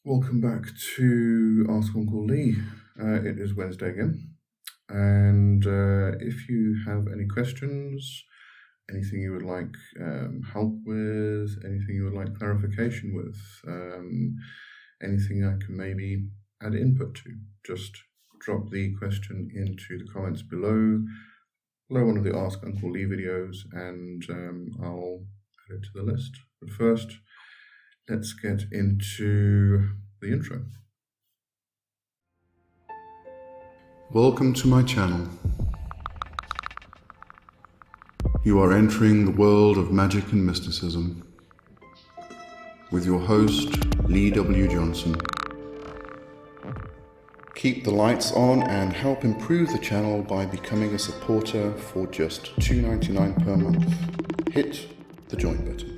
Welcome back to Ask Uncle Lee. It is Wednesday again, and if you have any questions, anything you would like help with, anything you would like clarification with, anything I can maybe add input to, just drop the question into the comments below one of the Ask Uncle Lee videos, and I'll add it to the list. But first, let's get into the intro. Welcome to my channel. You are entering the world of magic and mysticism with your host, Lee W. Johnson. Keep the lights on and help improve the channel by becoming a supporter for just $2.99 per month. Hit the join button.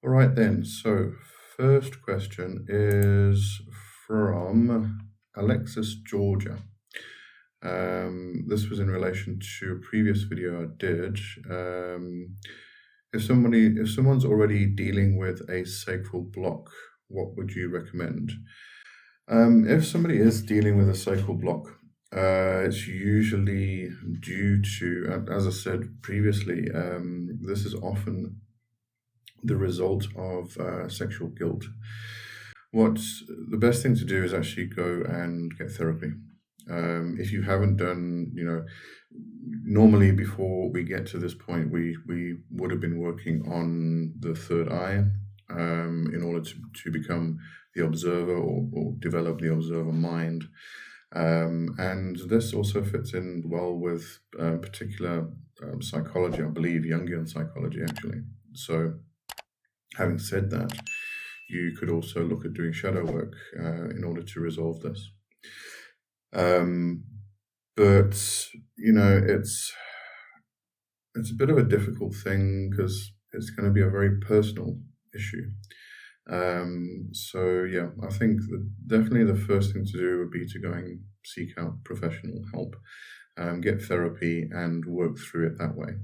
All right then, so first question is from Alexis, Georgia. This was in relation to a previous video I did. If someone's already dealing with a sacral block, what would you recommend? If somebody is dealing with a sacral block, it's usually due to, as I said previously, this is often the result of sexual guilt. What's the best thing to do is actually go and get therapy. If you haven't done, normally before we get to this point, we would have been working on the third eye in order to become the observer or develop the observer mind. And this also fits in well with particular psychology, I believe, Jungian psychology, actually. So having said that, you could also look at doing shadow work in order to resolve this. But it's a bit of a difficult thing because it's going to be a very personal issue. So yeah, I think that definitely the first thing to do would be to go and seek out professional help, get therapy and work through it that way.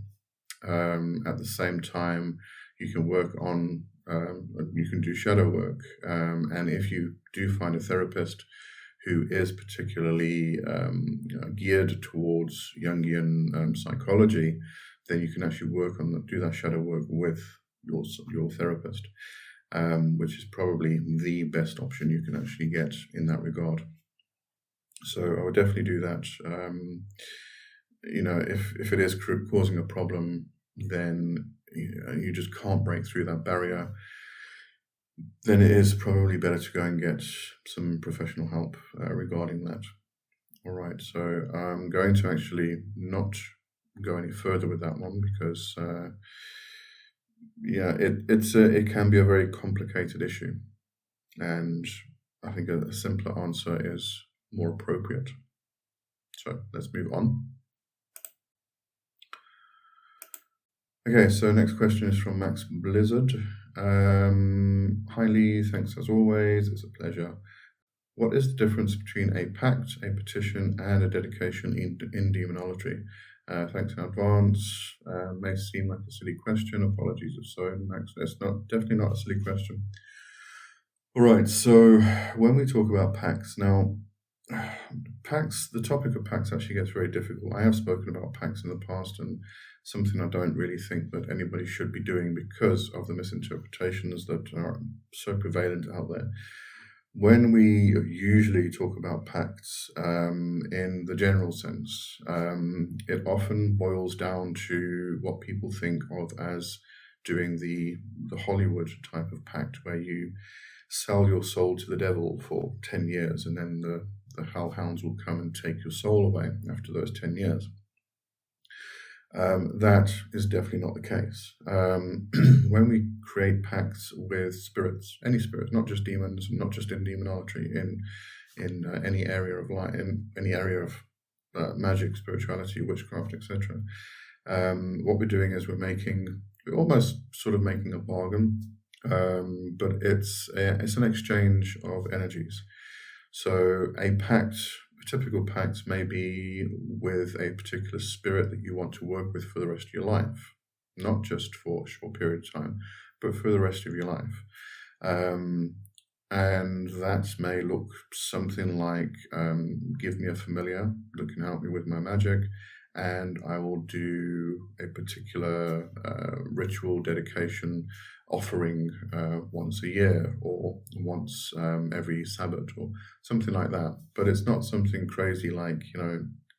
At the same time, you can work on, you can do shadow work. And if you do find a therapist who is particularly geared towards Jungian psychology, then you can actually do that shadow work with your therapist, which is probably the best option you can actually get in that regard. So I would definitely do that. If it is causing a problem, then you just can't break through that barrier, then it is probably better to go and get some professional help regarding that. All right, so I'm going to actually not go any further with that one because it can be a very complicated issue, and I think a simpler answer is more appropriate. So let's move on. Okay, so next question is from Max Blizzard. Hi Lee, thanks as always, it's a pleasure. What is the difference between a pact, a petition, and a dedication in demonology? Thanks in advance. May seem like a silly question. Apologies if so, Max. It's definitely not a silly question. All right, so when we talk about pacts, now, pacts, the topic of pacts actually gets very difficult. I have spoken about pacts in the past, and something I don't really think that anybody should be doing because of the misinterpretations that are so prevalent out there. When we usually talk about pacts in the general sense, it often boils down to what people think of as doing the Hollywood type of pact, where you sell your soul to the devil for 10 years and then the hellhounds will come and take your soul away after those 10 years. That is definitely not the case. When we create pacts with spirits, any spirits, not just demons, not just in demonology, in any area of life, in any area of magic, spirituality, witchcraft, etc. What we're doing is we're almost sort of making a bargain, but it's an exchange of energies. So a pact, a typical pact may be with a particular spirit that you want to work with for the rest of your life, not just for a short period of time, but for the rest of your life. And that may look something like, give me a familiar that can help me with my magic, and I will do a particular ritual dedication offering once a year, or once every Sabbath, or something like that. But it's not something crazy like,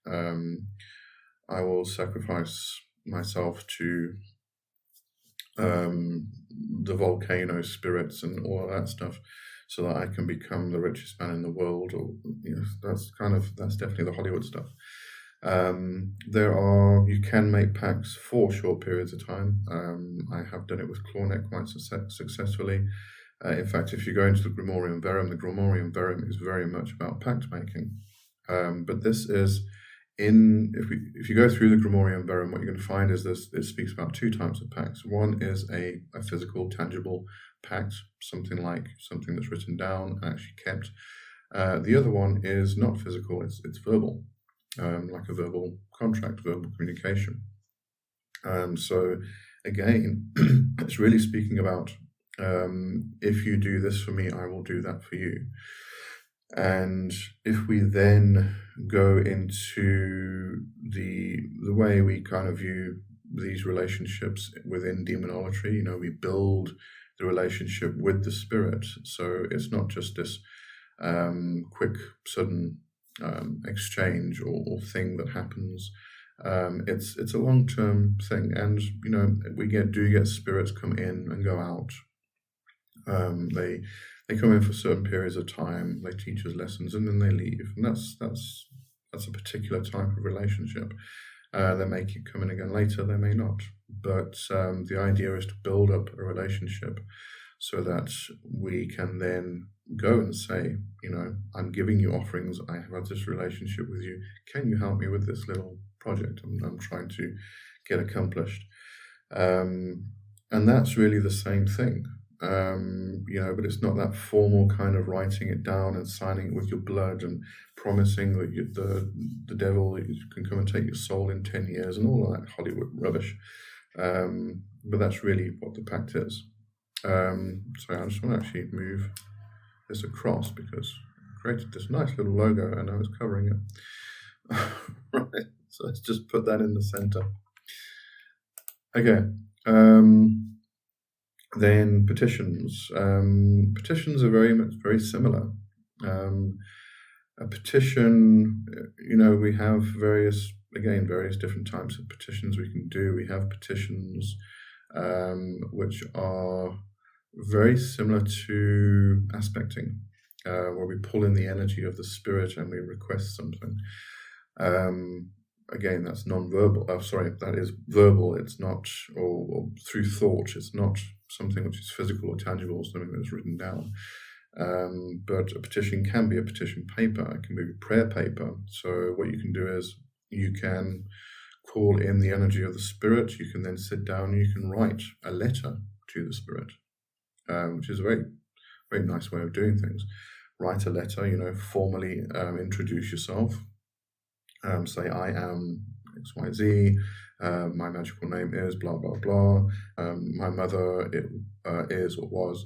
I will sacrifice myself to the volcano spirits and all of that stuff, so that I can become the richest man in the world, or that's definitely the Hollywood stuff. You can make pacts for short periods of time. I have done it with Clawneck quite successfully. In fact, if you go into the Grimorium Verum is very much about pact making. But this is if you go through the Grimorium Verum, what you're going to find is it speaks about two types of pacts. One is a physical, tangible pact, something that's written down and actually kept. The other one is not physical; it's verbal, like a verbal contract, verbal communication. So again, it's really speaking about, if you do this for me, I will do that for you. And if we then go into the way we kind of view these relationships within demonology, we build the relationship with the spirit. So it's not just this quick, sudden exchange or thing that happens. It's a long-term thing, and we do get spirits come in and go out. They come in for certain periods of time, they teach us lessons, and then they leave. And that's a particular type of relationship. They may keep coming again later, they may not. But the idea is to build up a relationship so that we can then go and say, I'm giving you offerings, I have had this relationship with you, can you help me with this little project I'm trying to get accomplished? And that's really the same thing. But it's not that formal kind of writing it down and signing it with your blood and promising that the devil can come and take your soul in 10 years and all of that Hollywood rubbish. But that's really what the pact is. So I just want to actually move this across, because I created this nice little logo and I was covering it. Right, so let's just put that in the center. Okay. Then petitions. Petitions are very similar. A petition, we have various different types of petitions we can do. We have petitions which are very similar to aspecting, where we pull in the energy of the spirit and we request something. Again, that's non-verbal. That is verbal. It's not, or through thought. It's not something which is physical or tangible, or something that's written down. But a petition can be a petition paper. It can be a prayer paper. So what you can do is you can call in the energy of the spirit. You can then sit down and you can write a letter to the spirit, which is a very, very nice way of doing things. Write a letter, formally introduce yourself. Say, I am XYZ, my magical name is blah, blah, blah, my mother is or was,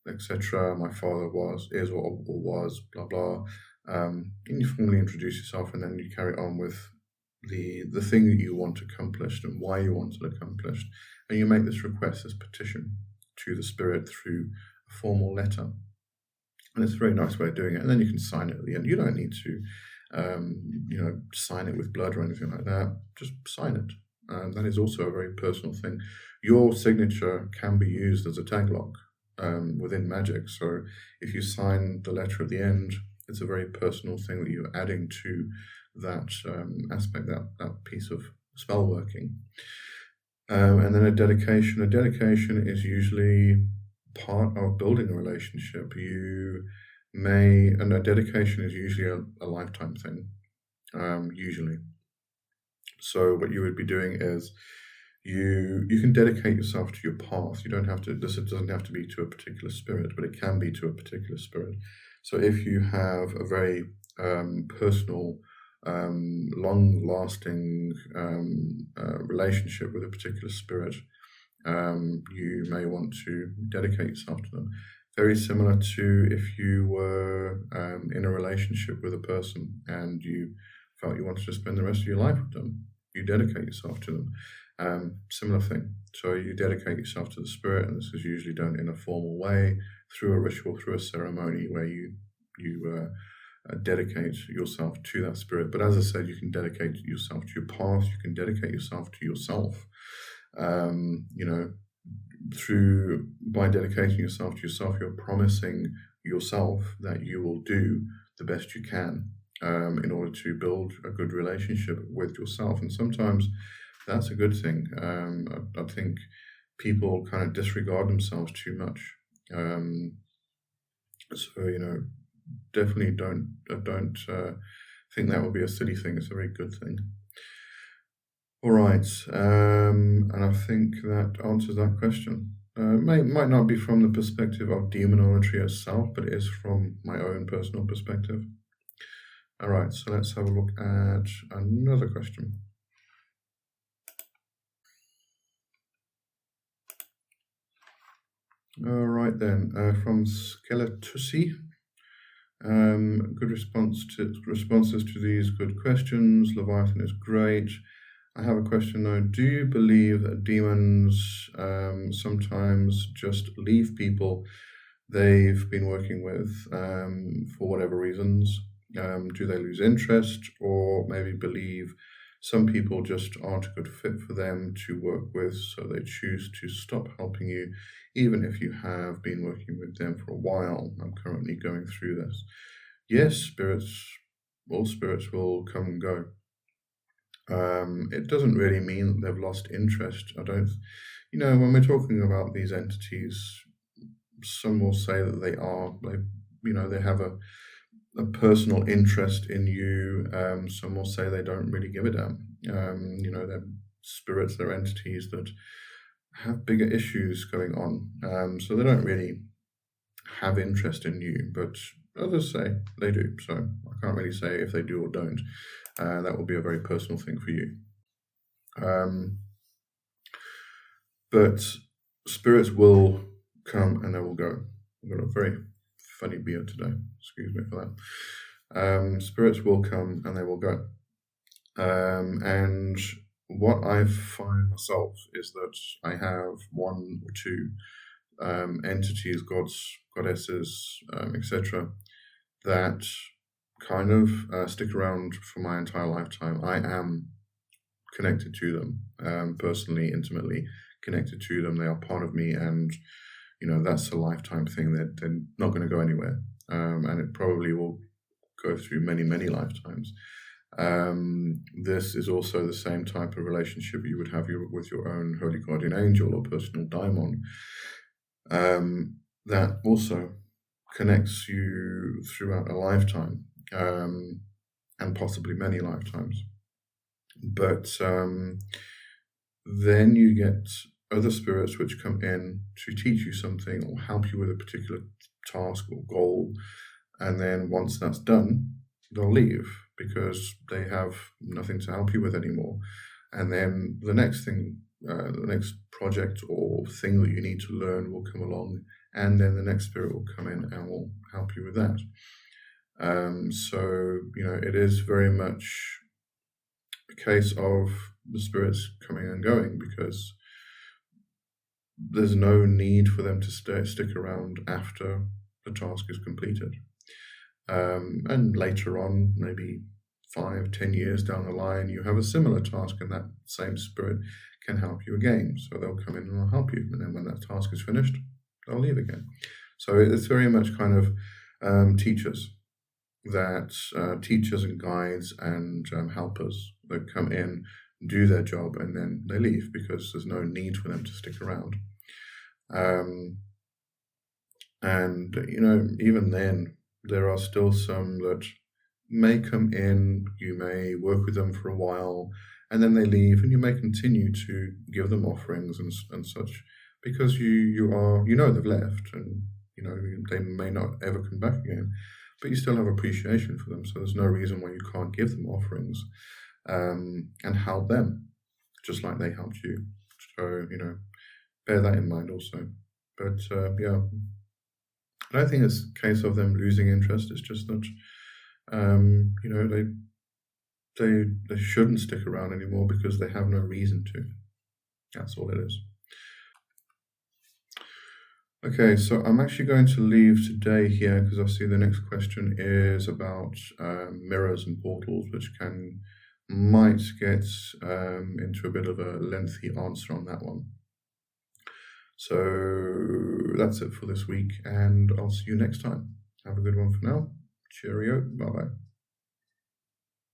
etc., my father is or was, blah, blah. And you formally introduce yourself, and then you carry on with the thing that you want accomplished and why you want it accomplished. And you make this request, this petition to the spirit through a formal letter. And it's a very nice way of doing it. And then you can sign it at the end. You don't need to sign it with blood or anything like that. Just sign it. That is also a very personal thing. Your signature can be used as a tag lock within magic. So if you sign the letter at the end, it's a very personal thing that you're adding to that aspect, that piece of spell working. And then a dedication. A dedication is usually part of building a relationship. And a dedication is usually a lifetime thing, usually. So what you would be doing is you can dedicate yourself to your path. You don't have to. This doesn't have to be to a particular spirit, but it can be to a particular spirit. So if you have a very personal, long-lasting relationship with a particular spirit, you may want to dedicate yourself to them. Very similar to if you were in a relationship with a person and you felt you wanted to spend the rest of your life with them, you dedicate yourself to them. Similar thing. So you dedicate yourself to the spirit, and this is usually done in a formal way, through a ritual, through a ceremony where you dedicate yourself to that spirit. But as I said, you can dedicate yourself to your past, you can dedicate yourself to yourself. By dedicating yourself to yourself, you're promising yourself that you will do the best you can in order to build a good relationship with yourself. And sometimes that's a good thing. I think people kind of disregard themselves too much. Definitely don't think that would be a silly thing. It's a very good thing. All right, and I think that answers that question. Might not be from the perspective of demonology itself, but it is from my own personal perspective. All right, so let's have a look at another question. All right then, from Skeletusi. Good responses to these good questions. Leviathan is great. I have a question though. Do you believe that demons sometimes just leave people they've been working with for whatever reasons? Do they lose interest, or maybe believe some people just aren't a good fit for them to work with, so they choose to stop helping you, even if you have been working with them for a while? I'm currently going through this. Yes, all spirits will come and go. It doesn't really mean that they've lost interest. When we're talking about these entities, some will say that they have a personal interest in you. Some will say they don't really give a damn. They're spirits, they're entities that have bigger issues going on. So they don't really have interest in you, but others say they do. So I can't really say if they do or don't. That will be a very personal thing for you. But spirits will come and they will go. I've got a very funny beard today. Excuse me for that. Spirits will come and they will go. And what I find myself is that I have one or two entities, gods, goddesses, etc., that kind of stick around for my entire lifetime. I am connected to them, personally, intimately connected to them. They are part of me, and that's a lifetime thing. They're not going to go anywhere, and it probably will go through many, many lifetimes. This is also the same type of relationship you would have with your own holy guardian angel or personal daemon. That also connects you throughout a lifetime, and possibly many lifetimes. But then you get other spirits which come in to teach you something or help you with a particular task or goal, and then once that's done, they'll leave because they have nothing to help you with anymore. And then the next thing, the next project or thing that you need to learn will come along, and then the next spirit will come in and will help you with that. So it is very much a case of the spirits coming and going, because there's no need for them to stick around after the task is completed. And later on, maybe 5-10 years down the line, you have a similar task, and that same spirit can help you again. So they'll come in and they'll help you, and then when that task is finished, they'll leave again. So it's very much kind of teachers and guides and helpers that come in, do their job, and then they leave because there's no need for them to stick around. And even then, there are still some that may come in. You may work with them for a while, and then they leave, and you may continue to give them offerings and such, because you they've left, and they may not ever come back again, but you still have appreciation for them. So there's no reason why you can't give them offerings and help them just like they helped you. So bear that in mind also. But yeah, I don't think it's a case of them losing interest. It's just that you know, they shouldn't stick around anymore because they have no reason to. That's all it is. Okay, so I'm actually going to leave today here because obviously the next question is about mirrors and portals, which might get into a bit of a lengthy answer on that one. So that's it for this week, and I'll see you next time. Have a good one for now. Cheerio. Bye-bye.